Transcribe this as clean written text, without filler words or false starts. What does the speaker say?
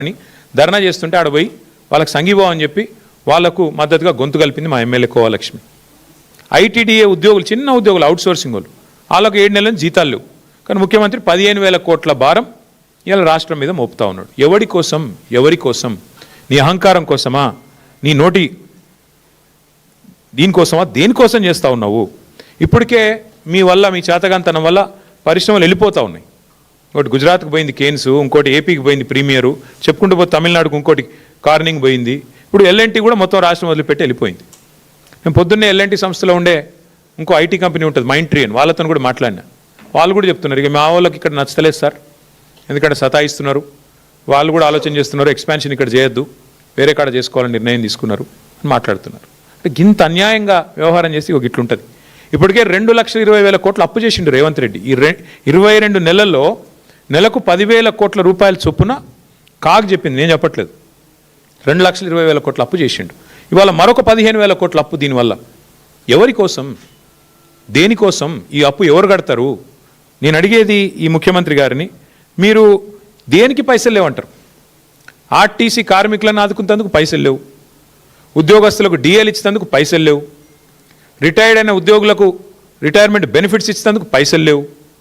అని ధర్నా చేస్తుంటే ఆడ పోయి వాళ్ళకి సంఘీభావం అని చెప్పి వాళ్లకు మద్దతుగా గొంతు కలిపింది మా ఎమ్మెల్యే కోవాలక్ష్మి. ఐటీడీఏ ఉద్యోగులు, చిన్న ఉద్యోగులు, అవుట్సోర్సింగ్ వాళ్ళు, వాళ్ళకు 7 నెలల జీతాలు లేవు. కానీ ముఖ్యమంత్రి 15,000 కోట్ల భారం ఇలా రాష్ట్రం మీద మోపుతా ఉన్నాడు. ఎవరి కోసం? ఎవరి కోసం? నీ అహంకారం కోసమా? నీ నోటి దీనికోసమా? దేనికోసం చేస్తూ ఉన్నావు? ఇప్పటికే మీ వల్ల, మీ చేతగాంతనం వల్ల పరిశ్రమలు వెళ్ళిపోతూ ఉన్నాయి. ఇంకోటి గుజరాత్కి పోయింది కేన్స్, ఇంకోటి ఏపీకి పోయింది ప్రీమియరు, చెప్పుకుంటూ పోతే తమిళనాడుకు ఇంకోటి కార్నింగ్ పోయింది. ఇప్పుడు ఎల్ఎన్టీ కూడా మొత్తం రాష్ట్రం వదిలిపెట్టి వెళ్ళిపోయింది. నేను పొద్దున్నే ఎల్ఎన్టీ సంస్థలో ఉండే ఇంకో ఐటీ కంపెనీ ఉంటుంది మైంట్రీ అని, వాళ్ళతో కూడా మాట్లాడినా. వాళ్ళు కూడా చెప్తున్నారు, ఇక మా వాళ్ళకి ఇక్కడ నచ్చలేదు సార్, ఎందుకంటే సతాయిస్తున్నారు, వాళ్ళు కూడా ఆలోచన చేస్తున్నారు, ఎక్స్పాన్షన్ ఇక్కడ చేయొద్దు, వేరే కాడ చేసుకోవాలని నిర్ణయం తీసుకున్నారు అని మాట్లాడుతున్నారు. అంటే గింత అన్యాయంగా వ్యవహారం చేసి ఒక ఇట్లుంటుంది. ఇప్పటికే 2,20,000 కోట్లు అప్పు చేసిండు రేవంత్ రెడ్డి. ఈ 22 నెలల్లో నెలకు 10,000 కోట్ల రూపాయల చొప్పున కాగ్ చెప్పింది, నేను చెప్పట్లేదు. 2,20,000 కోట్ల అప్పు చేసిండు. ఇవాళ మరొక 15,000 కోట్ల అప్పు. దీనివల్ల ఎవరి కోసం, దేనికోసం ఈ అప్పు ఎవరు కడతారు? నేను అడిగేది ఈ ముఖ్యమంత్రి గారిని, మీరు దేనికి పైసలు లేవంటారు? ఆర్టీసీ కార్మికులను ఆదుకునేందుకు పైసలు లేవు, ఉద్యోగస్తులకు డిఏలు ఇచ్చేందుకు పైసలు లేవు, రిటైర్డ్ అయిన ఉద్యోగులకు రిటైర్మెంట్ బెనిఫిట్స్ ఇచ్చేందుకు పైసలు లేవు,